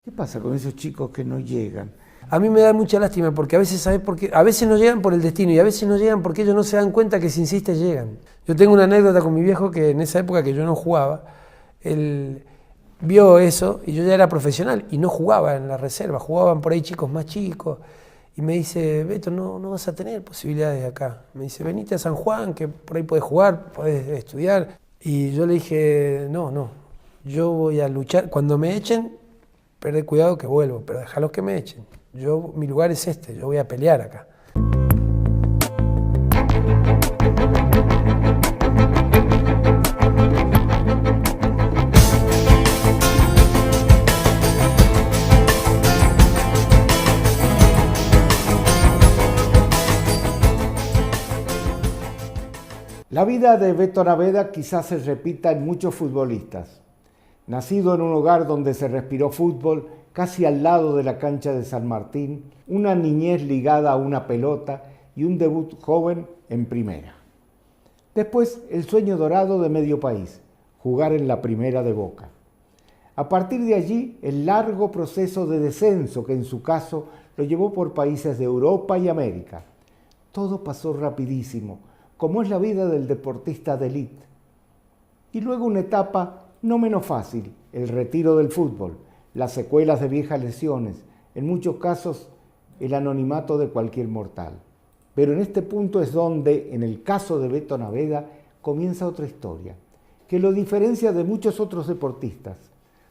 ¿Qué pasa con esos chicos que no llegan? A mí me da mucha lástima porque a veces, ¿sabes por qué? A veces no llegan por el destino y a veces no llegan porque ellos no se dan cuenta que si insiste llegan. Yo tengo una anécdota con mi viejo que en esa época que yo no jugaba, él vio eso y yo ya era profesional y no jugaba en la reserva, jugaban por ahí chicos más chicos y me dice, Beto, no vas a tener posibilidades acá. Me dice, venite a San Juan que por ahí podés jugar, podés estudiar. Y yo le dije, no, yo voy a luchar, cuando me echen, perdé cuidado que vuelvo, pero déjalos que me echen. Mi lugar es este, yo voy a pelear acá. La vida de Beto Naveda quizás se repita en muchos futbolistas. Nacido en un hogar donde se respiró fútbol, casi al lado de la cancha de San Martín, una niñez ligada a una pelota y un debut joven en primera. Después, el sueño dorado de medio país, jugar en la primera de Boca. A partir de allí, el largo proceso de descenso que en su caso lo llevó por países de Europa y América. Todo pasó rapidísimo, como es la vida del deportista de élite. Y luego una etapa no menos fácil, el retiro del fútbol, las secuelas de viejas lesiones, en muchos casos el anonimato de cualquier mortal. Pero en este punto es donde, en el caso de Beto Naveda, comienza otra historia, que lo diferencia de muchos otros deportistas,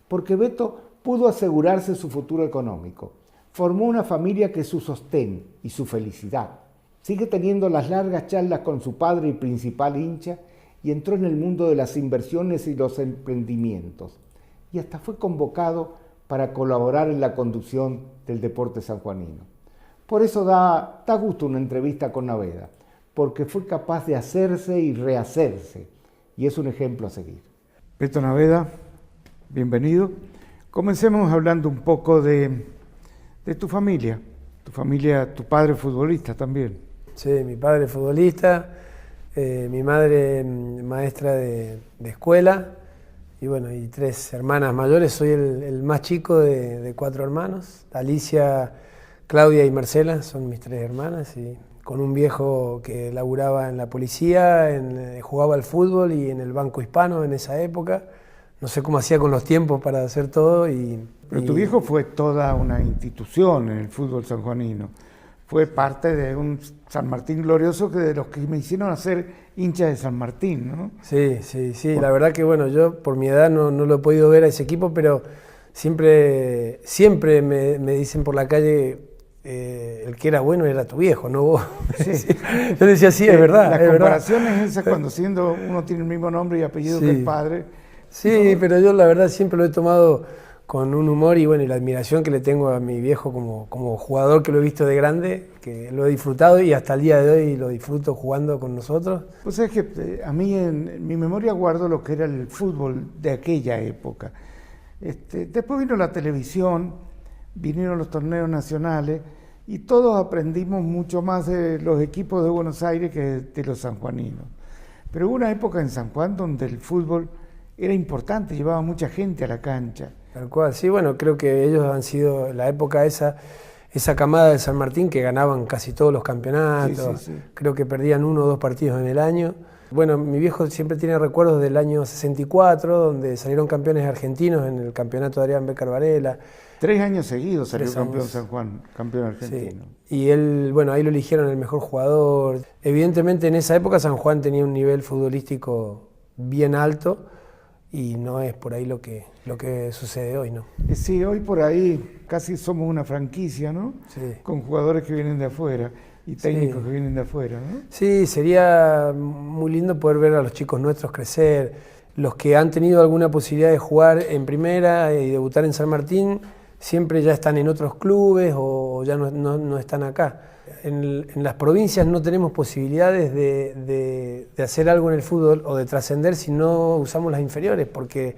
porque Beto pudo asegurarse su futuro económico, formó una familia que es su sostén y su felicidad. Sigue teniendo las largas charlas con su padre y principal hincha y entró en el mundo de las inversiones y los emprendimientos. Y hasta fue convocado para colaborar en la conducción del deporte sanjuanino. Por eso da gusto una entrevista con Naveda, porque fue capaz de hacerse y rehacerse, y es un ejemplo a seguir. Beto Naveda, bienvenido. Comencemos hablando un poco de tu familia, tu padre futbolista también. Sí, mi padre futbolista, mi madre maestra de escuela y bueno, y 3 hermanas mayores. Soy el más chico de 4 hermanos. Alicia, Claudia y Marcela son mis 3 hermanas y con un viejo que laburaba en la policía, jugaba al fútbol y en el Banco Hispano en esa época. No sé cómo hacía con los tiempos para hacer todo. Pero tu viejo fue toda una institución en el fútbol sanjuanino. Fue parte de un San Martín glorioso que de los que me hicieron hacer hincha de San Martín, ¿no? Sí. La verdad que bueno, yo por mi edad no lo he podido ver a ese equipo, pero siempre me dicen por la calle, el que era bueno era tu viejo, no vos. Sí. Yo decía, sí, es verdad. La comparación es esa cuando siendo uno tiene el mismo nombre y apellido que el padre. Sí, ¿no? Pero yo la verdad siempre lo he tomado con un humor y bueno, y la admiración que le tengo a mi viejo como jugador, que lo he visto de grande, que lo he disfrutado y hasta el día de hoy lo disfruto jugando con nosotros. Pues es que a mí en mi memoria guardo lo que era el fútbol de aquella época. Después vino la televisión, vinieron los torneos nacionales y todos aprendimos mucho más de los equipos de Buenos Aires que de los sanjuaninos. Pero hubo una época en San Juan donde el fútbol era importante, llevaba mucha gente a la cancha. Tal cual, sí, bueno, creo que ellos han sido la época esa camada de San Martín que ganaban casi todos los campeonatos, sí. Creo que perdían 1 o 2 partidos en el año. Bueno, mi viejo siempre tiene recuerdos del año 64, donde salieron campeones argentinos en el campeonato de Adrián Béccar Varela. 3 años seguidos salió campeón San Juan, campeón argentino. Sí. Y él, bueno, ahí lo eligieron el mejor jugador. Evidentemente en esa época San Juan tenía un nivel futbolístico bien alto, y no es por ahí lo que sucede hoy, ¿no? Sí, hoy por ahí casi somos una franquicia, ¿no? Sí. Con jugadores que vienen de afuera y técnicos que vienen de afuera, ¿no? Sí, sería muy lindo poder ver a los chicos nuestros crecer. Los que han tenido alguna posibilidad de jugar en primera y debutar en San Martín, siempre ya están en otros clubes o ya no están acá. En las provincias no tenemos posibilidades de hacer algo en el fútbol o de trascender si no usamos las inferiores, porque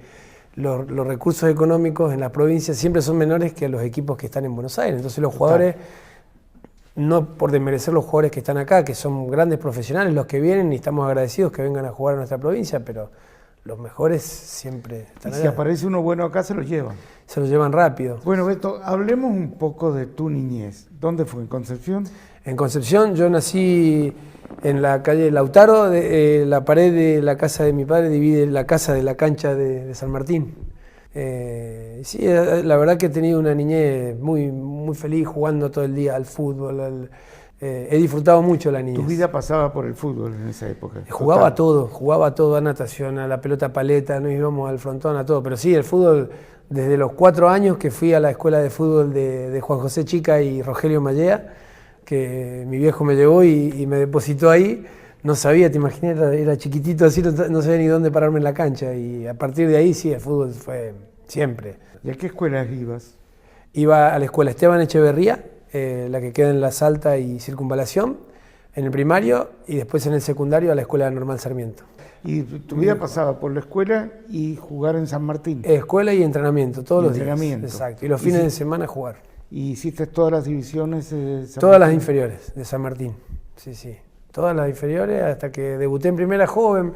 los recursos económicos en las provincias siempre son menores que los equipos que están en Buenos Aires. Entonces los jugadores, no por desmerecer los jugadores que están acá, que son grandes profesionales los que vienen y estamos agradecidos que vengan a jugar a nuestra provincia, pero los mejores siempre están Y si allá. aparece uno bueno acá, se lo llevan. Se los llevan rápido. Bueno, Beto, hablemos un poco de tu niñez. ¿Dónde fue? ¿En Concepción? En Concepción yo nací en la calle Lautaro, la pared de la casa de mi padre divide la casa de la cancha de San Martín. Sí, la verdad que he tenido una niñez muy, muy feliz jugando todo el día al fútbol. He disfrutado mucho la niñez. Tu vida pasaba por el fútbol en esa época. Jugaba a todo, a natación, a la pelota paleta, nos íbamos al frontón, a todo. Pero sí, el fútbol, desde los 4 años que fui a la escuela de fútbol de Juan José Chica y Rogelio Mallea, que mi viejo me llevó y me depositó ahí, no sabía, te imaginas, era chiquitito así, no sabía ni dónde pararme en la cancha. Y a partir de ahí, sí, el fútbol fue siempre. ¿Y a qué escuelas ibas? Iba a la escuela Esteban Echeverría, la que queda en La Salta y Circunvalación, en el primario, y después en el secundario a la Escuela Normal Sarmiento. Y tu vida pasaba por la escuela y jugar en San Martín. Escuela y entrenamiento, todos los Entrenamiento. días. Exacto, y los fines de semana jugar. ¿Y hiciste todas las divisiones? Todas las inferiores de San Martín, sí, sí. Todas las inferiores hasta que debuté en primera joven,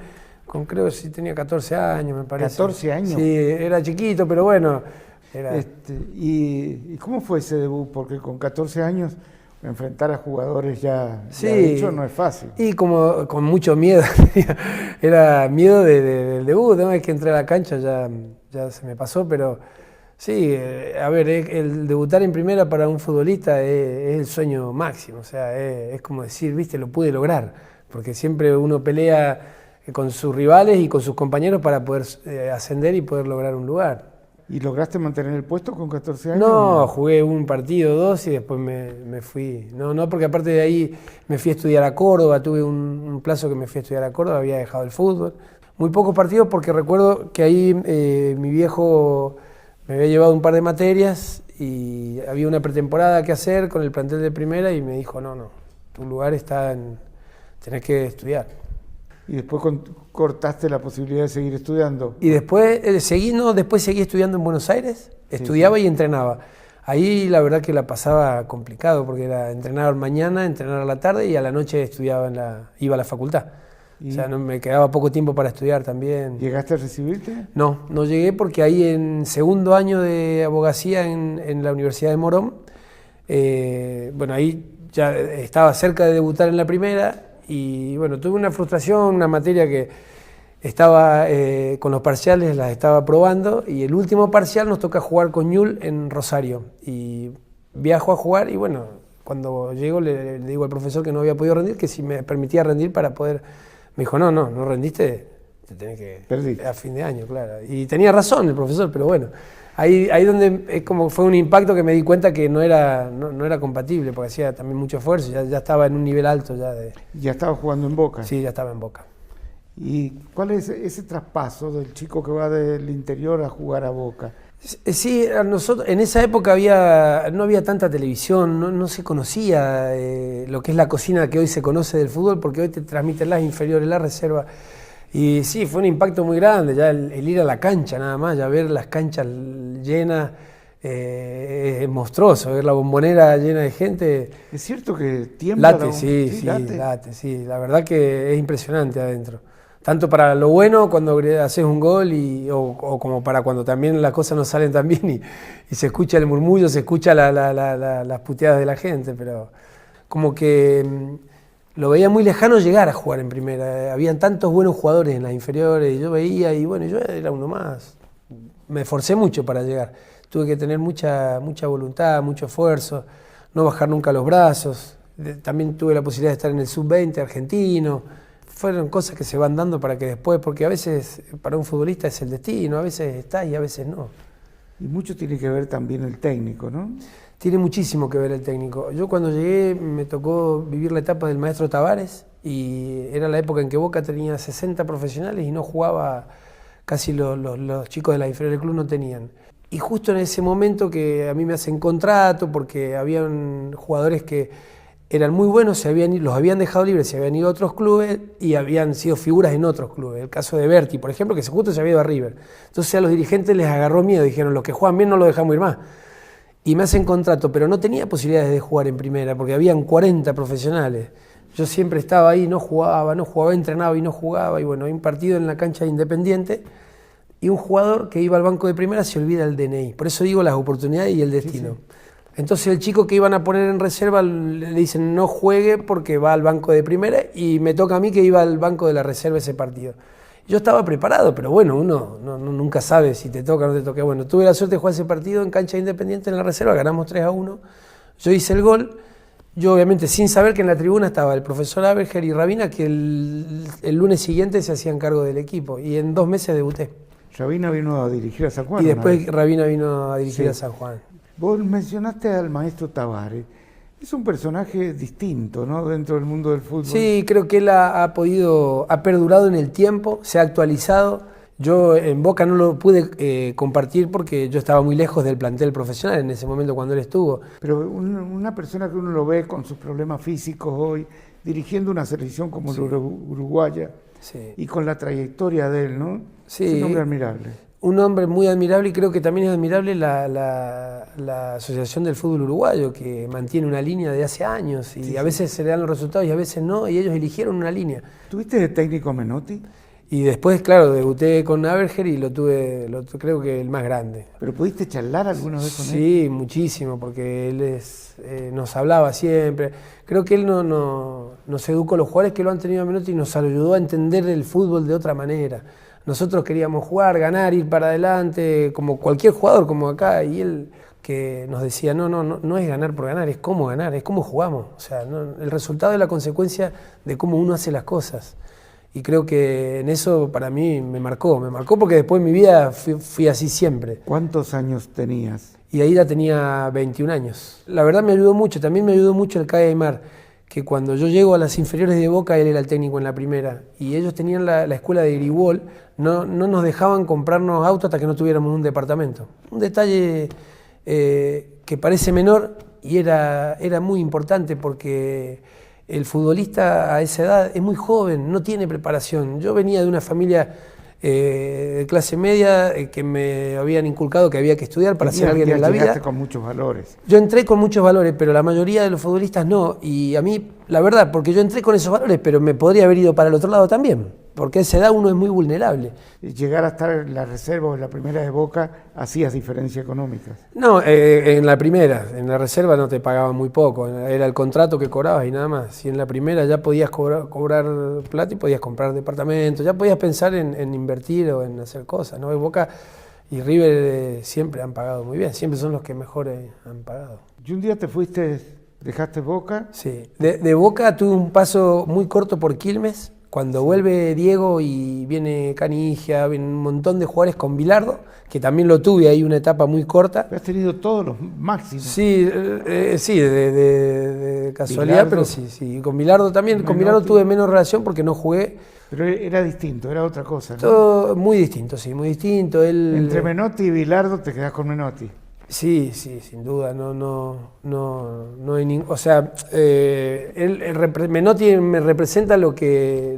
creo que sí tenía 14 años, me parece. ¿14 años? Sí, era chiquito, pero bueno. ¿Y cómo fue ese debut? Porque con 14 años enfrentar a jugadores ya Sí, hecho no es fácil. Y como con mucho miedo, era miedo del debut, una vez que entré a la cancha ya se me pasó, pero sí, a ver, el debutar en primera para un futbolista es el sueño máximo, o sea, es como decir, viste, lo pude lograr, porque siempre uno pelea con sus rivales y con sus compañeros para poder ascender y poder lograr un lugar. ¿Y lograste mantener el puesto con 14 años? No, jugué un partido, 2 y después me fui. No, porque aparte de ahí me fui a estudiar a Córdoba, tuve un plazo que me fui a estudiar a Córdoba, había dejado el fútbol. Muy pocos partidos porque recuerdo que ahí mi viejo me había llevado un par de materias y había una pretemporada que hacer con el plantel de primera y me dijo, no, tu lugar está tenés que estudiar. ¿Y después cortaste la posibilidad de seguir estudiando? Y después seguí estudiando en Buenos Aires, estudiaba y entrenaba. Ahí la verdad que la pasaba complicado porque era entrenar mañana, entrenar a la tarde y a la noche iba a la facultad. O sea, me quedaba poco tiempo para estudiar también. ¿Llegaste a recibirte? No llegué porque ahí en segundo año de abogacía en la Universidad de Morón, bueno, ahí ya estaba cerca de debutar en la primera. Y bueno, tuve una frustración, una materia que estaba con los parciales, las estaba probando y el último parcial nos toca jugar con Ñul en Rosario. Y viajo a jugar y bueno, cuando llego le digo al profesor que no había podido rendir, que si me permitía rendir para poder... Me dijo, no rendiste, te tenés que... Perdiste. A fin de año, claro. Y tenía razón el profesor, pero bueno. Ahí donde es como fue un impacto que me di cuenta que no era compatible, porque hacía también mucho esfuerzo, ya estaba en un nivel alto ya de... ¿Ya estaba jugando en Boca? Sí, ya estaba en Boca. ¿Y cuál es ese traspaso del chico que va del interior a jugar a Boca? Sí, nosotros en esa época no había tanta televisión, no se conocía lo que es la cocina que hoy se conoce del fútbol, porque hoy te transmiten las inferiores, la reserva. Y sí, fue un impacto muy grande, ya el ir a la cancha nada más, ya ver las canchas llenas, es monstruoso, ver la Bombonera llena de gente. ¿Es cierto que tiembla? Late, late, sí, la verdad que es impresionante adentro. Tanto para lo bueno cuando haces un gol o como para cuando también las cosas no salen tan bien y se escucha el murmullo, se escucha las puteadas de la gente, pero como que... lo veía muy lejano llegar a jugar en primera. Habían tantos buenos jugadores en las inferiores, y yo veía, y bueno, yo era uno más. Me esforcé mucho para llegar. Tuve que tener mucha voluntad, mucho esfuerzo, no bajar nunca los brazos. También tuve la posibilidad de estar en el sub-20 argentino. Fueron cosas que se van dando para que después, porque a veces para un futbolista es el destino, a veces está y a veces no. Y mucho tiene que ver también el técnico, ¿no? Tiene muchísimo que ver el técnico. Yo cuando llegué me tocó vivir la etapa del maestro Tavares y era la época en que Boca tenía 60 profesionales y no jugaba, casi los chicos de la inferior del club no tenían. Y justo en ese momento que a mí me hacen contrato porque habían jugadores que eran muy buenos, los habían dejado libres, se habían ido a otros clubes y habían sido figuras en otros clubes. El caso de Berti, por ejemplo, que justo se había ido a River. Entonces a los dirigentes les agarró miedo, dijeron, los que juegan bien no los dejamos ir más. Y me hacen contrato, pero no tenía posibilidades de jugar en primera porque habían 40 profesionales. Yo siempre estaba ahí, no jugaba, entrenaba y no jugaba. Y bueno, hay un partido en la cancha de Independiente y un jugador que iba al banco de primera se olvida el DNI. Por eso digo las oportunidades y el destino. Sí, sí. Entonces el chico que iban a poner en reserva le dicen no juegue porque va al banco de primera y me toca a mí que iba al banco de la reserva ese partido. Yo estaba preparado, pero bueno, uno nunca sabe si te toca o no te toca. Bueno, tuve la suerte de jugar ese partido en cancha de Independiente en la reserva, ganamos 3-1. Yo hice el gol. Yo obviamente sin saber que en la tribuna estaba el profesor Aberger y Rabina, que el lunes siguiente se hacían cargo del equipo y en 2 meses debuté. Rabina vino a dirigir a San Juan. Y después Rabina vino a dirigir a San Juan. Vos mencionaste al maestro Tavares. Es un personaje distinto, ¿no? Dentro del mundo del fútbol. Sí, creo que él ha perdurado en el tiempo, se ha actualizado. Yo en Boca no lo pude compartir porque yo estaba muy lejos del plantel profesional en ese momento cuando él estuvo. Pero una persona que uno lo ve con sus problemas físicos hoy, dirigiendo una selección como la uruguaya, sí, y con la trayectoria de él, ¿no? Sí, es un hombre admirable. Un hombre muy admirable y creo que también es admirable la Asociación del Fútbol Uruguayo, que mantiene una línea de hace años y sí, a veces se le dan los resultados y a veces no, y ellos eligieron una línea. ¿Tuviste de técnico a Menotti? Y después, claro, debuté con Aberger y lo tuve creo que el más grande. ¿Pero pudiste charlar alguna vez con él? Sí, muchísimo, porque él nos hablaba siempre. Creo que él nos educó, los jugadores que lo han tenido a Menotti, y nos ayudó a entender el fútbol de otra manera. Nosotros queríamos jugar, ganar, ir para adelante, como cualquier jugador, como acá, y él que nos decía, no es ganar por ganar, es cómo ganar, es cómo jugamos. O sea, el resultado es la consecuencia de cómo uno hace las cosas. Y creo que en eso para mí me marcó porque después en mi vida fui así siempre. ¿Cuántos años tenías? Y ahí ya tenía 21 años. La verdad me ayudó mucho, también me ayudó mucho el CAE Aymar, que cuando yo llego a las inferiores de Boca, él era el técnico en la primera, y ellos tenían la escuela de Grigol, no nos dejaban comprarnos autos hasta que no tuviéramos un departamento. Un detalle que parece menor y era muy importante porque el futbolista a esa edad es muy joven, no tiene preparación. Yo venía de una familia de clase media que me habían inculcado que había que estudiar para ser alguien en la vida. Llegaste con muchos valores. Yo entré con muchos valores, pero la mayoría de los futbolistas no. Y a mí, la verdad, porque yo entré con esos valores, pero me podría haber ido para el otro lado también. Porque a esa edad uno es muy vulnerable. Llegar a estar en la reserva o en la primera de Boca, ¿hacías diferencias económicas? No, en la primera, en la reserva no te pagaban muy poco, era el contrato que cobrabas y nada más. Y en la primera ya podías cobrar plata y podías comprar departamentos, ya podías pensar en invertir o en hacer cosas, ¿no? Boca y River siempre han pagado muy bien, siempre son los que mejor han pagado. ¿Y un día te fuiste, dejaste Boca? Sí, de Boca tuve un paso muy corto por Quilmes. Cuando vuelve Diego y viene Canigia, viene un montón de jugadores con Bilardo, que también lo tuve ahí una etapa muy corta. Has tenido todos los máximos. Sí, de casualidad, Bilardo, pero sí. Con Bilardo también, Menotti. Con Bilardo tuve menos relación porque no jugué. Pero era distinto, era otra cosa, ¿no? Todo muy distinto, sí, muy distinto. Entre Menotti y Bilardo te quedás con Menotti. Sí, sin duda, no hay ningún, o sea, Menotti me representa lo que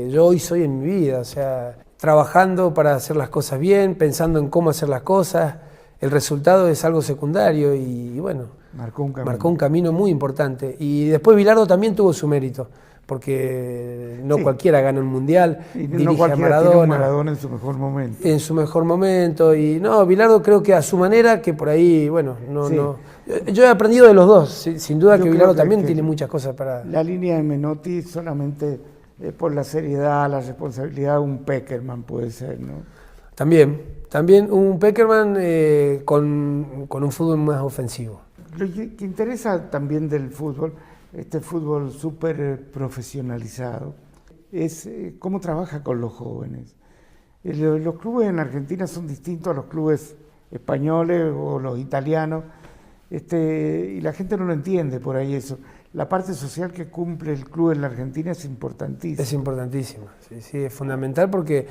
yo hoy soy en mi vida, o sea, trabajando para hacer las cosas bien, pensando en cómo hacer las cosas, el resultado es algo secundario y bueno, marcó un camino muy importante. Y después Bilardo también tuvo su mérito, porque no cualquiera gana un mundial, y dirige no a Maradona. Maradona en su mejor momento. En su mejor momento, y no, Bilardo creo que a su manera, que por ahí, bueno, yo he aprendido de los dos, sin duda que Bilardo también tiene muchas cosas para... La línea de Menotti solamente por la seriedad, la responsabilidad, un Peckerman puede ser, ¿no? También un Peckerman con un fútbol más ofensivo. Lo que interesa también del fútbol, este fútbol súper profesionalizado, es cómo trabaja con los jóvenes. Los clubes en Argentina son distintos a los clubes españoles o los italianos, y la gente no lo entiende por ahí eso. La parte social que cumple el club en la Argentina es importantísima. Es importantísima, sí, es fundamental porque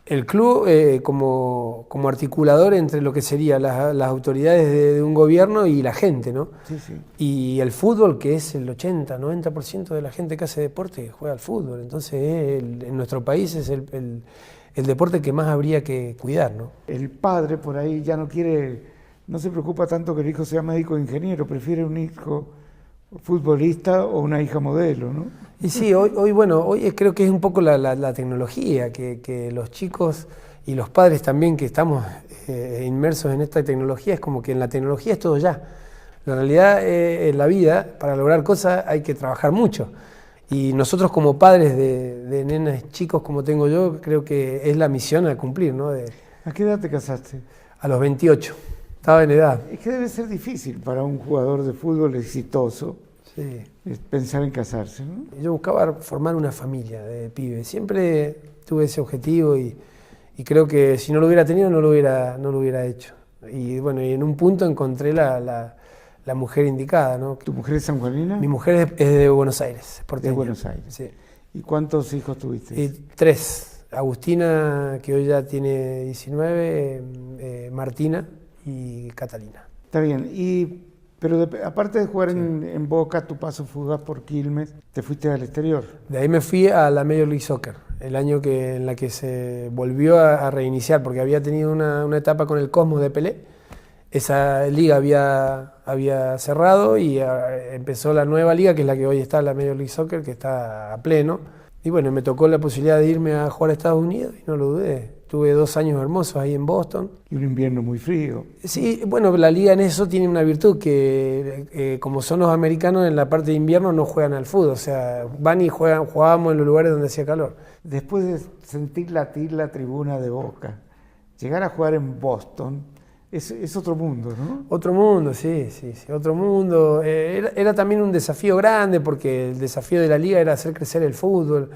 el club como articulador entre lo que serían las autoridades de un gobierno y la gente, ¿no? Sí. Y el fútbol, que es el 80-90% de la gente que hace deporte, juega al fútbol. Entonces en nuestro país es el deporte que más habría que cuidar, ¿no? El padre por ahí ya no se preocupa tanto que el hijo sea médico o ingeniero, prefiere un hijo futbolista o una hija modelo, ¿no? Y sí, hoy creo que es un poco la tecnología, que los chicos y los padres también que estamos inmersos en esta tecnología, es como que en la tecnología es todo ya. La realidad en la vida, para lograr cosas hay que trabajar mucho. Y nosotros como padres de nenes chicos como tengo yo, creo que es la misión a cumplir, ¿no? ¿A qué edad te casaste? A los 28, estaba en edad. Es que debe ser difícil para un jugador de fútbol exitoso. Sí. Pensar en casarse, ¿no? Yo buscaba formar una familia de pibe. Siempre tuve ese objetivo y creo que si no lo hubiera tenido no lo hubiera hecho. Y bueno, y en un punto encontré la mujer indicada, ¿no? ¿Tu mujer es sanjuanina? Mi mujer es de Buenos Aires, porteña. De Buenos Aires. Sí. ¿Y cuántos hijos tuviste? 3. Agustina, que hoy ya tiene 19, Martina y Catalina. Está bien. Pero aparte de jugar en Boca, tu paso fugaz por Quilmes, ¿te fuiste al exterior? De ahí me fui a la Major League Soccer, el año en la que se volvió a reiniciar, porque había tenido una etapa con el Cosmos de Pelé. Esa liga había cerrado y empezó la nueva liga, que es la que hoy está, la Major League Soccer, que está a pleno. Y bueno, me tocó la posibilidad de irme a jugar a Estados Unidos y no lo dudé. Tuve 2 años hermosos ahí en Boston. Y un invierno muy frío. Sí, bueno, la liga en eso tiene una virtud, que como son los americanos, en la parte de invierno no juegan al fútbol. O sea, van y jugábamos en los lugares donde hacía calor. Después de sentir latir la tribuna de Boca, llegar a jugar en Boston, es otro mundo, ¿no? Otro mundo, sí, otro mundo. Era también un desafío grande, porque el desafío de la liga era hacer crecer el fútbol.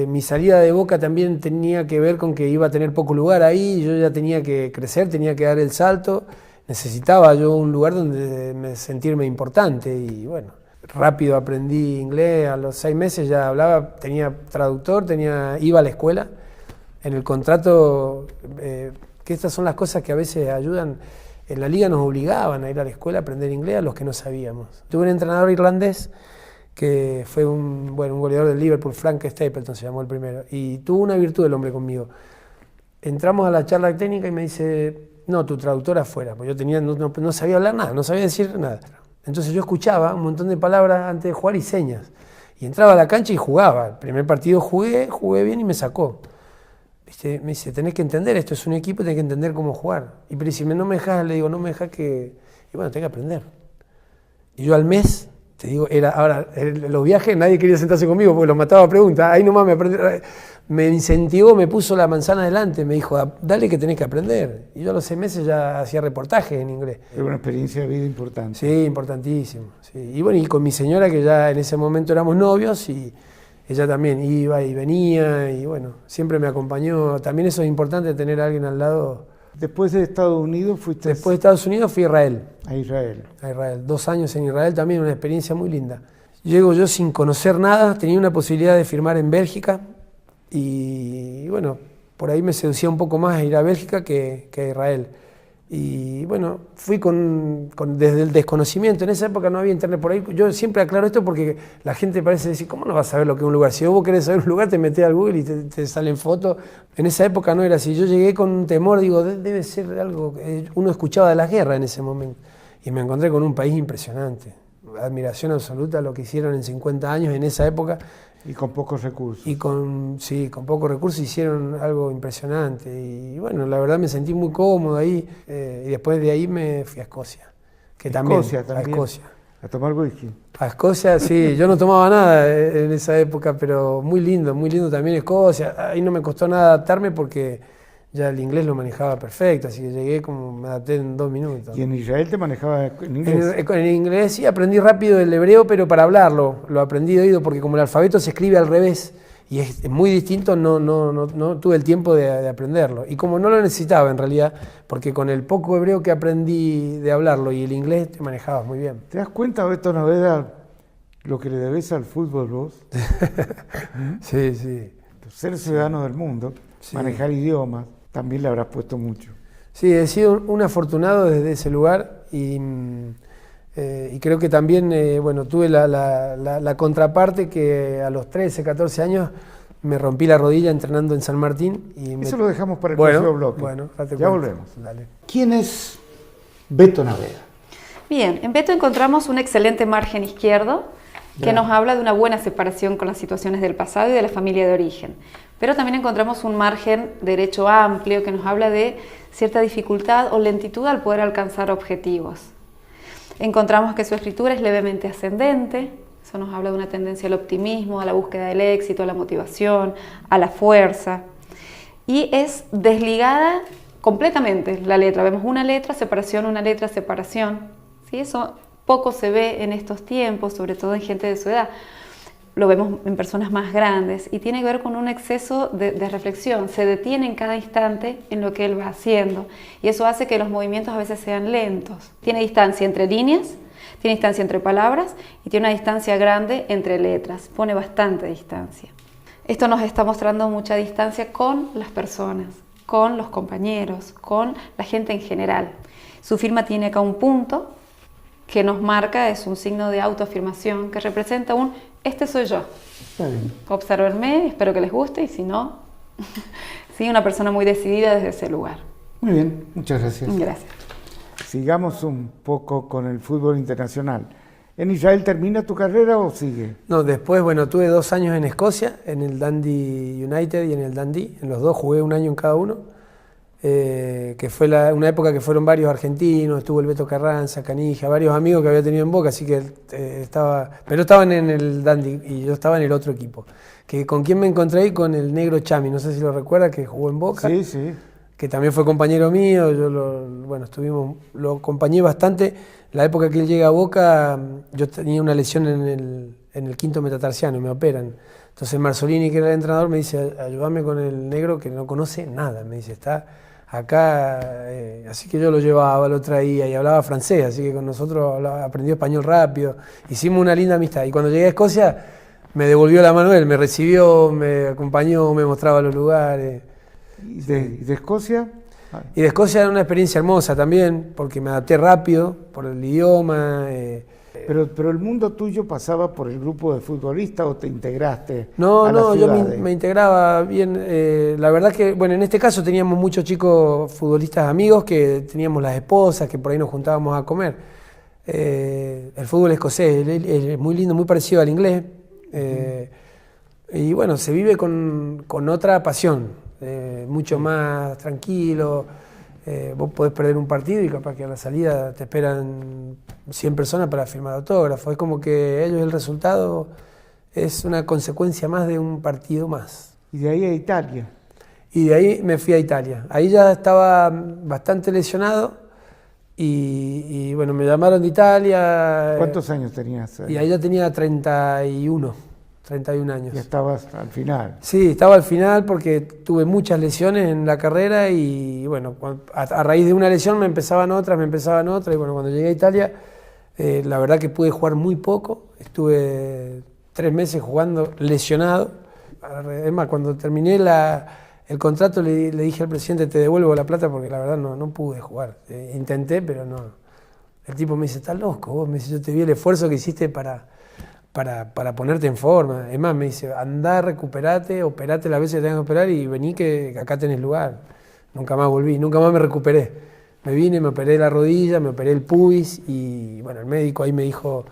Mi salida de Boca también tenía que ver con que iba a tener poco lugar ahí, yo ya tenía que crecer, tenía que dar el salto. Necesitaba yo un lugar donde sentirme importante y bueno, rápido aprendí inglés, a los 6 meses ya hablaba, tenía traductor, iba a la escuela. En el contrato... que estas son las cosas que a veces ayudan. En la liga nos obligaban a ir a la escuela a aprender inglés a los que no sabíamos. Tuve un entrenador irlandés que fue un goleador del Liverpool, Frank Stapleton se llamó el primero, y tuvo una virtud el hombre conmigo. Entramos a la charla técnica y me dice, no, tu traductora afuera, porque yo no sabía hablar nada, no sabía decir nada. Entonces yo escuchaba un montón de palabras antes de jugar y señas, y entraba a la cancha y jugaba. El primer partido jugué bien y me sacó. Me dice, tenés que entender, esto es un equipo, tenés que entender cómo jugar. Y pero si no me dejás, le digo, no me dejás que... Y bueno, tengo que aprender. Y yo al mes, te digo, ahora, en los viajes nadie quería sentarse conmigo porque los mataba a preguntas. Ahí nomás me incentivó, me puso la manzana delante, me dijo, dale que tenés que aprender. Y yo a los 6 meses ya hacía reportajes en inglés. Era una experiencia de vida importante. Sí, importantísimo. Sí. Y bueno, y con mi señora, que ya en ese momento éramos novios, y ella también iba y venía, y bueno, siempre me acompañó. También eso es importante, tener a alguien al lado. Después de Estados Unidos fuiste... Después de Estados Unidos fui a Israel. A Israel. A Israel. 2 años en Israel, también una experiencia muy linda. Llego yo sin conocer nada, tenía una posibilidad de firmar en Bélgica, y bueno, por ahí me seducía un poco más a ir a Bélgica que a Israel. Y bueno, fui desde el desconocimiento. En esa época no había internet por ahí. Yo siempre aclaro esto porque la gente parece decir, ¿cómo no vas a saber lo que es un lugar? Si vos querés saber un lugar, te metés al Google y te salen fotos. En esa época no era así. Yo llegué con un temor, digo, debe ser algo que uno escuchaba de la guerra en ese momento. Y me encontré con un país impresionante. Admiración absoluta a lo que hicieron en 50 años en esa época. Y con pocos recursos. Y con pocos recursos hicieron algo impresionante. Y bueno, la verdad me sentí muy cómodo ahí. Y después de ahí me fui a Escocia. A Escocia. A tomar whisky. A Escocia, sí. Yo no tomaba nada en esa época, pero muy lindo también Escocia. Ahí no me costó nada adaptarme porque ya el inglés lo manejaba perfecto, así que llegué me adapté en 2 minutos. ¿Y en Israel te manejaba en inglés? En inglés sí, aprendí rápido el hebreo, pero para hablarlo, lo aprendí de oído, porque como el alfabeto se escribe al revés y es muy distinto, no tuve el tiempo de aprenderlo. Y como no lo necesitaba en realidad, porque con el poco hebreo que aprendí de hablarlo y el inglés te manejabas muy bien. ¿Te das cuenta, Beto Naveda, lo que le debes al fútbol vos? Sí, sí. Ser ciudadano del mundo, sí. Manejar idiomas. También le habrás puesto mucho. Sí, he sido un afortunado desde ese lugar y creo que también tuve la contraparte que a los 13, 14 años me rompí la rodilla entrenando en San Martín. Eso lo dejamos para el próximo bloque. Bueno, ya volvemos. Dale. ¿Quién es Beto Naveda? Bien, en Beto encontramos un excelente margen izquierdo que nos habla de una buena separación con las situaciones del pasado y de la familia de origen. Pero también encontramos un margen derecho amplio que nos habla de cierta dificultad o lentitud al poder alcanzar objetivos. Encontramos que su escritura es levemente ascendente, eso nos habla de una tendencia al optimismo, a la búsqueda del éxito, a la motivación, a la fuerza. Y es desligada completamente la letra. Vemos una letra, separación. ¿Sí? Eso poco se ve en estos tiempos, sobre todo en gente de su edad. Lo vemos en personas más grandes y tiene que ver con un exceso de reflexión. Se detiene en cada instante en lo que él va haciendo y eso hace que los movimientos a veces sean lentos. Tiene distancia entre líneas, tiene distancia entre palabras y tiene una distancia grande entre letras. Pone bastante distancia. Esto nos está mostrando mucha distancia con las personas, con los compañeros, con la gente en general. Su firma tiene acá un punto que nos marca, es un signo de autoafirmación que representa un este soy yo. Está bien. Obsérvenme, espero que les guste y si no, sí, una persona muy decidida desde ese lugar. Muy bien, muchas gracias. Gracias. Sigamos un poco con el fútbol internacional. ¿En Israel termina tu carrera o sigue? No, después, bueno, tuve 2 años en Escocia, en el Dundee United y en el Dundee. En los dos jugué 1 año en cada uno, que fue una época que fueron varios argentinos, estuvo el Beto Carranza, Canija, varios amigos que había tenido en Boca, así que pero estaban en el Dundee y yo estaba en el otro equipo. ¿Con quién me encontré ahí? Con el negro Chami, no sé si lo recuerda, que jugó en Boca. Sí, sí. Que también fue compañero mío, yo lo acompañé bastante. La época que él llega a Boca, yo tenía una lesión en el quinto metatarsiano y me operan. Entonces Marzolini, que era el entrenador, me dice, ayúdame con el negro que no conoce nada. Me dice, está acá, así que yo lo llevaba, lo traía y hablaba francés, así que con nosotros aprendió español rápido. Hicimos una linda amistad y cuando llegué a Escocia me devolvió la mano él, me recibió, me acompañó, me mostraba los lugares. ¿Y de Escocia? Y de Escocia era una experiencia hermosa también, porque me adapté rápido por el idioma. Pero el mundo tuyo pasaba por el grupo de futbolistas o te integraste No, a las yo ciudades? me integraba bien. La verdad que, bueno, en este caso teníamos muchos chicos futbolistas amigos que teníamos las esposas, que por ahí nos juntábamos a comer. El fútbol escocés es muy lindo, muy parecido al inglés. Y bueno, se vive con otra pasión. Mucho más tranquilo, vos podés perder un partido y capaz que a la salida te esperan 100 personas para firmar autógrafos. Es como que ellos el resultado es una consecuencia más de un partido más. Y de ahí a Italia. Y de ahí me fui a Italia. Ahí ya estaba bastante lesionado y bueno, me llamaron de Italia. ¿Cuántos años tenías ahí? Y ahí ya tenía 31 años. Y estabas al final. Sí, estaba al final porque tuve muchas lesiones en la carrera y bueno, a raíz de una lesión me empezaban otras y bueno, cuando llegué a Italia, la verdad que pude jugar muy poco, estuve 3 meses jugando lesionado. Es más, cuando terminé el contrato le dije al presidente, te devuelvo la plata porque la verdad no pude jugar. Intenté, pero no. El tipo me dice, estás loco, vos, me dice, yo te vi el esfuerzo que hiciste para ponerte en forma. Es más, me dice, andá, recuperate, operate las veces que tengas que operar y vení que acá tenés lugar. Nunca más volví, nunca más me recuperé. Me vine, me operé la rodilla, me operé el pubis y bueno, el médico ahí me dijo,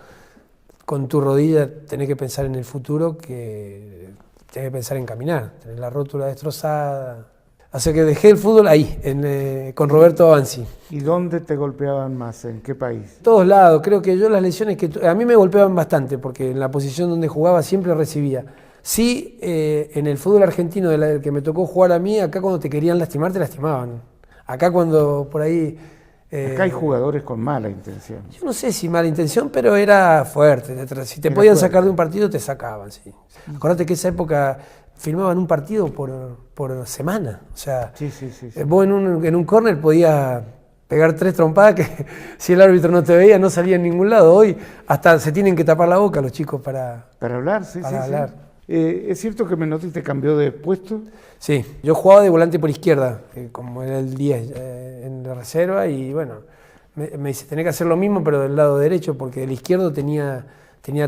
con tu rodilla tenés que pensar en el futuro, que tenés que pensar en caminar, tenés la rótula destrozada. Así que dejé el fútbol ahí, con Roberto Avanzi. ¿Y dónde te golpeaban más? ¿En qué país? Todos lados, creo que yo las lesiones a mí me golpeaban bastante, porque en la posición donde jugaba siempre recibía. Sí, en el fútbol argentino del que me tocó jugar a mí, acá cuando te querían lastimar, te lastimaban. Acá cuando por ahí... Acá hay jugadores con mala intención. Yo no sé si mala intención, pero era fuerte. Si te Era podían fuerte. sacar de un partido, te sacaban, sí. Acordate que esa época firmaban un partido por semana. O sea, Sí. vos en un córner podías pegar 3 trompadas que si el árbitro no te veía no salía en ningún lado. Hoy hasta se tienen que tapar la boca los chicos para Para hablar, hablar. ¿Es cierto que Menotti te cambió de puesto? Sí, yo jugaba de volante por izquierda, como era el 10 en la reserva y bueno, me dice, tenés que hacer lo mismo pero del lado derecho porque del izquierdo tenía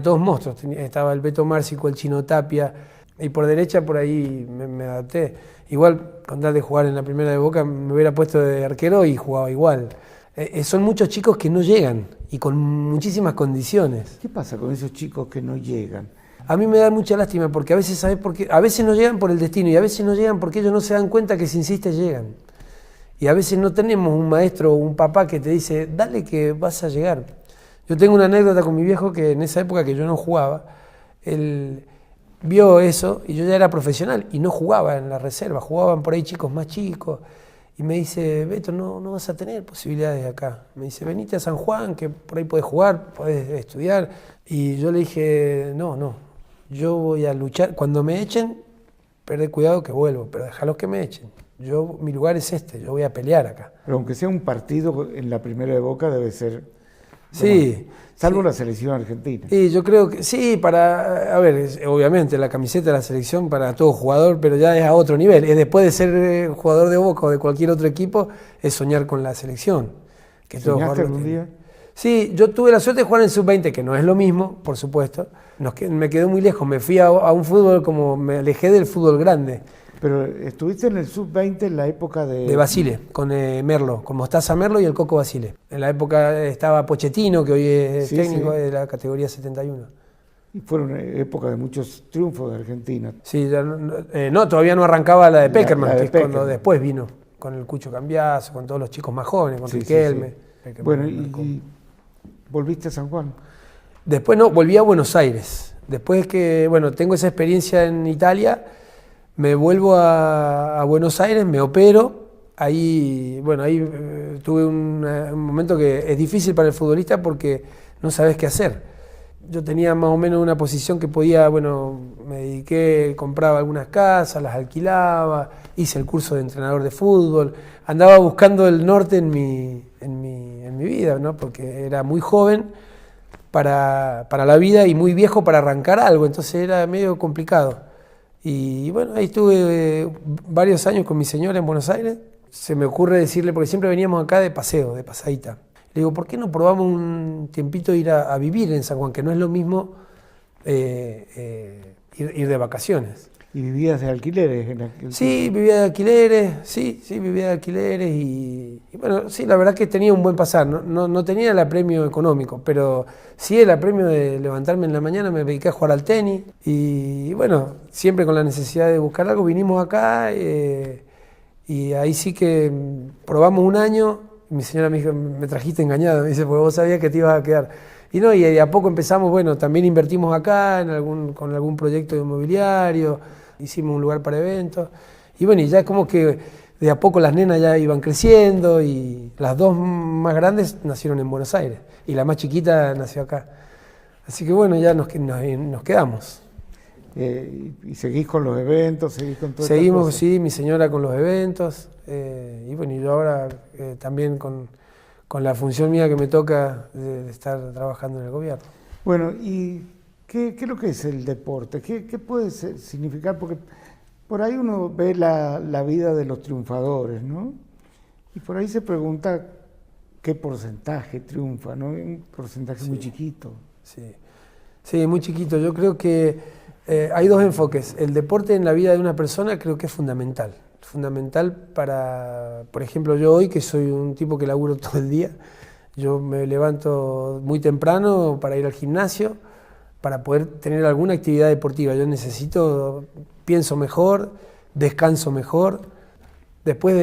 todos monstruos, estaba el Beto Márcico, el Chino Tapia y por derecha por ahí me adapté. Igual, con tal de jugar en la primera de Boca, me hubiera puesto de arquero y jugaba igual. Son muchos chicos que no llegan y con muchísimas condiciones. ¿Qué pasa con esos chicos que no llegan? A mí me da mucha lástima porque a veces, ¿sabes por qué? A veces no llegan por el destino y a veces no llegan porque ellos no se dan cuenta que si insiste llegan. Y a veces no tenemos un maestro o un papá que te dice, dale que vas a llegar. Yo tengo una anécdota con mi viejo que en esa época que yo no jugaba, él vio eso y yo ya era profesional y no jugaba en la reserva, jugaban por ahí chicos más chicos. Y me dice, Beto, no vas a tener posibilidades acá. Me dice, venite a San Juan, que por ahí podés jugar, podés estudiar. Y yo le dije, no, yo voy a luchar. Cuando me echen, perdé cuidado que vuelvo, pero déjalos que me echen. Mi lugar es yo voy a pelear acá. Pero aunque sea un partido en la primera de Boca debe ser... Sí. Salvo sí. La selección argentina. Sí, yo creo que sí, a ver, obviamente la camiseta de la selección para todo jugador, pero ya es a otro nivel. Después de ser jugador de Boca o de cualquier otro equipo, es soñar con la selección. Que ¿Soñaste algún día? Sí, yo tuve la suerte de jugar en Sub-20, que no es lo mismo, por supuesto. Me quedé muy lejos, me fui a un fútbol me alejé del fútbol grande. Pero estuviste en el Sub-20 en la época de Basile, con Merlo, con Mostaza Merlo y el Coco Basile. En la época estaba Pochettino, que hoy es técnico de la categoría 71. Y fueron épocas de muchos triunfos de Argentina. Sí, todavía no arrancaba la de Peckerman, que es cuando después vino, con el Cucho Cambiaso, con todos los chicos más jóvenes, con Riquelme. Bueno, y volviste a San Juan. Después volví a Buenos Aires. Después que, tengo esa experiencia en Italia, me vuelvo a Buenos Aires, me opero, ahí tuve un momento que es difícil para el futbolista porque no sabes qué hacer. Yo tenía más o menos una posición que podía, me dediqué, compraba algunas casas, las alquilaba, hice el curso de entrenador de fútbol, andaba buscando el norte en mi vida, ¿no? Porque era muy joven para la vida y muy viejo para arrancar algo, entonces era medio complicado. Y ahí estuve varios años con mi señora en Buenos Aires. Se me ocurre decirle, porque siempre veníamos acá de paseo, de pasadita. Le digo, ¿por qué no probamos un tiempito ir a vivir en San Juan? Que no es lo mismo ir de vacaciones. ¿Y vivías de alquileres? Sí, vivía de alquileres, vivía de alquileres y sí, la verdad que tenía un buen pasar. No tenía el apremio económico, pero sí el apremio de levantarme en la mañana, me dediqué a jugar al tenis y siempre con la necesidad de buscar algo, vinimos acá y ahí sí que probamos un año. Mi señora me dijo, me trajiste engañado, me dice, porque vos sabías que te ibas a quedar. Y de a poco empezamos, también invertimos acá con algún proyecto inmobiliario, hicimos un lugar para eventos. Y ya es como que de a poco las nenas ya iban creciendo y las dos más grandes nacieron en Buenos Aires y la más chiquita nació acá. Así que ya nos quedamos. ¿Y seguís con los eventos? ¿Seguís con todo? Seguimos, sí, mi señora con los eventos. Y yo ahora también con la función mía que me toca de estar trabajando en el gobierno. Bueno, ¿y qué es lo que es el deporte? ¿Qué puede significar? Porque por ahí uno ve la vida de los triunfadores, ¿no? Y por ahí se pregunta qué porcentaje triunfa, ¿no? Un porcentaje muy chiquito. Sí, muy chiquito. Yo creo que hay dos enfoques. El deporte en la vida de una persona creo que es fundamental. Fundamental para, por ejemplo, yo hoy que soy un tipo que laburo todo el día, yo me levanto muy temprano para ir al gimnasio, para poder tener alguna actividad deportiva. Yo pienso mejor, descanso mejor. Después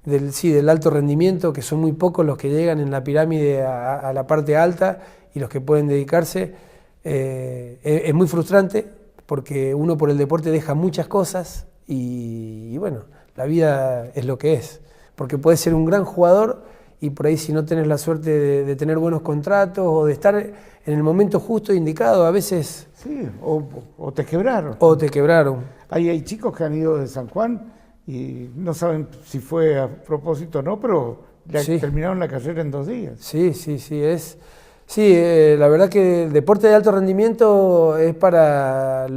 del alto rendimiento, que son muy pocos los que llegan en la pirámide a la parte alta y los que pueden dedicarse, es muy frustrante porque uno por el deporte deja muchas cosas y la vida es lo que es. Porque puedes ser un gran jugador y por ahí si no tenés la suerte de tener buenos contratos o de estar en el momento justo e indicado, a veces... Sí, o te quebraron. O te quebraron. Hay chicos que han ido de San Juan y no saben si fue a propósito o no, pero terminaron la carrera en 2 días. Sí, la verdad que el deporte de alto rendimiento es para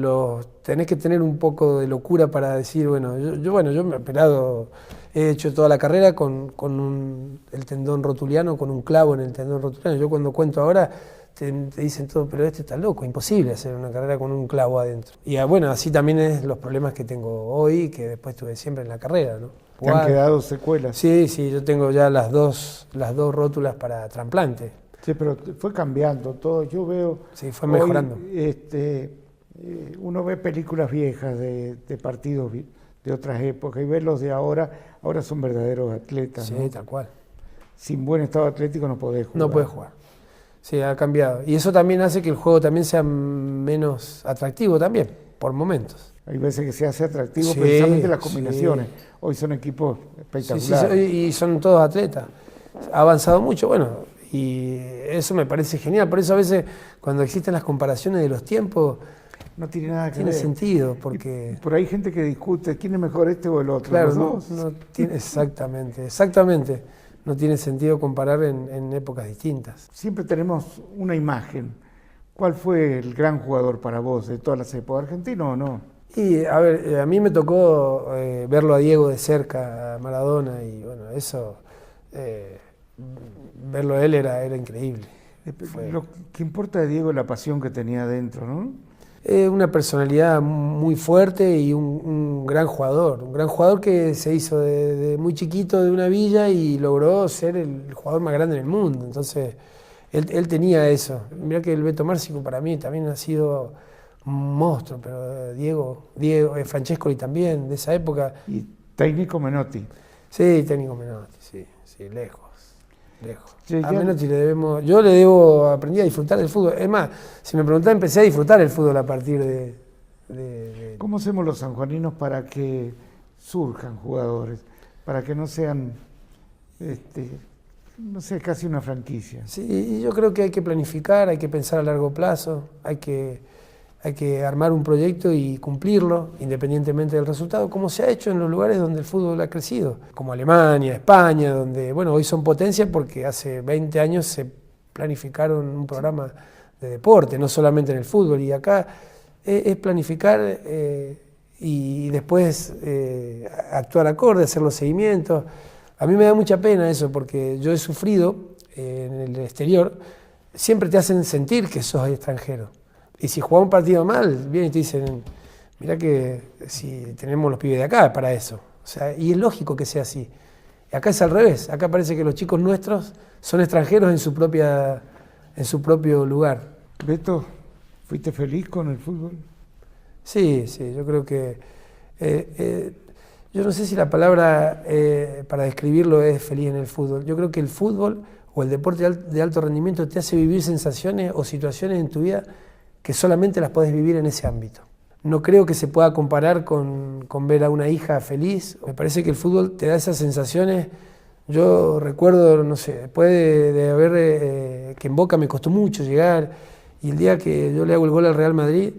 tenés que tener un poco de locura para decir, yo me he operado, he hecho toda la carrera con el tendón rotuliano, con un clavo en el tendón rotuliano. Yo cuando cuento ahora te dicen todo, pero este está loco, imposible hacer una carrera con un clavo adentro. Y así también es los problemas que tengo hoy, que después tuve siempre en la carrera, ¿no? ¿Te han quedado secuelas? Sí, yo tengo ya las dos rótulas para trasplante. Sí, pero fue cambiando todo. Yo veo... Sí, fue mejorando. Hoy, uno ve películas viejas de partidos de otras épocas y ve los de ahora son verdaderos atletas. Sí, ¿no? tal cual. Sin buen estado atlético no podés jugar. No puedes jugar. Sí, ha cambiado. Y eso también hace que el juego también sea menos atractivo también, por momentos. Hay veces que se hace atractivo Sí, precisamente las combinaciones. sí. Hoy son equipos Sí, espectaculares. y son todos atletas. Ha avanzado mucho, bueno, y eso me parece genial. Por eso a veces cuando existen las comparaciones de los tiempos, No tiene nada que tiene ver. sentido, porque... Por ahí hay gente que discute quién es mejor, este o el otro. Claro, los no dos. tiene, exactamente. No tiene sentido comparar en épocas distintas. Siempre tenemos una imagen. ¿Cuál fue el gran jugador para vos de todas las épocas? ¿Argentino o no? Y a ver, a mí me tocó verlo a Diego de cerca, a Maradona, y bueno, eso, verlo a él era increíble. Lo que importa de Diego es la pasión que tenía adentro, ¿no? Una personalidad muy fuerte y un gran jugador que se hizo de muy chiquito de una villa y logró ser el jugador más grande en el mundo. Entonces, él tenía eso. Mirá que el Beto Márcico para mí también ha sido un monstruo, pero Diego Francescoli también, de esa época. Y técnico Menotti. Sí, técnico Menotti, sí, lejos. Sí, A Menotti yo le debo aprender a disfrutar del fútbol. Es más, si me preguntás, empecé a disfrutar el fútbol a partir de... ¿Cómo hacemos los sanjuaninos para que surjan jugadores? Para que no sean, no sé, casi una franquicia. Sí, y yo creo que hay que planificar, hay que pensar a largo plazo, hay que armar un proyecto y cumplirlo, independientemente del resultado, como se ha hecho en los lugares donde el fútbol ha crecido, como Alemania, España, donde, bueno, hoy son potencias porque hace 20 años se planificaron un programa de deporte, no solamente en el fútbol, y acá es planificar y después actuar acorde, hacer los seguimientos. A mí me da mucha pena eso, porque yo he sufrido en el exterior, siempre te hacen sentir que sos extranjero. Y si jugás un partido mal, vienen y te dicen, mirá que si tenemos los pibes de acá para eso. O sea, y es lógico que sea así. Y acá es al revés, acá parece que los chicos nuestros son extranjeros en su propio lugar. Beto, ¿fuiste feliz con el fútbol? Sí, yo creo que... yo no sé si la palabra para describirlo es feliz en el fútbol. Yo creo que el fútbol o el deporte de alto rendimiento te hace vivir sensaciones o situaciones en tu vida que solamente las podés vivir en ese ámbito. No creo que se pueda comparar con ver a una hija feliz. Me parece que el fútbol te da esas sensaciones. Yo recuerdo, no sé, después de haber, que en Boca me costó mucho llegar, y el día que yo le hago el gol al Real Madrid,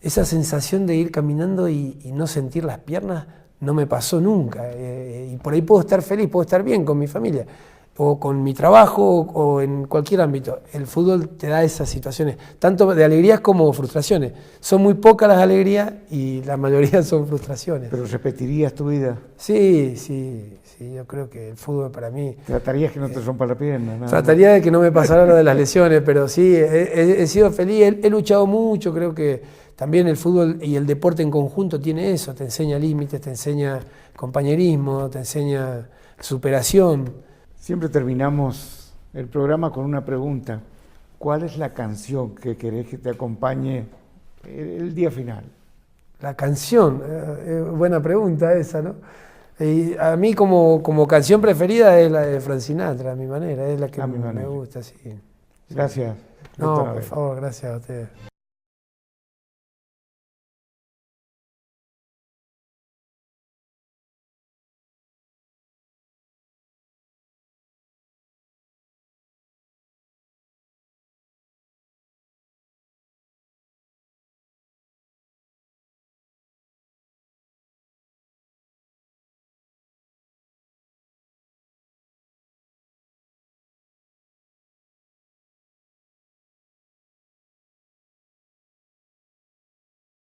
esa sensación de ir caminando y no sentir las piernas no me pasó nunca. Y por ahí puedo estar feliz, puedo estar bien con mi familia, o con mi trabajo, o en cualquier ámbito. El fútbol te da esas situaciones, tanto de alegrías como frustraciones. Son muy pocas las alegrías y la mayoría son frustraciones. ¿Pero repetirías tu vida? Sí, yo creo que el fútbol para mí... ¿Tratarías que no te rompa la pierna? Trataría de que no me pasara lo de las lesiones, pero sí, he sido feliz, he luchado mucho, creo que también el fútbol y el deporte en conjunto tiene eso, te enseña límites, te enseña compañerismo, te enseña superación. Siempre terminamos el programa con una pregunta. ¿Cuál es la canción que querés que te acompañe el día final? La canción, buena pregunta esa, ¿no? Y a mí como canción preferida es la de Frank Sinatra, a mi manera, es la que me gusta, sí. Gracias. No, por favor, gracias a ustedes.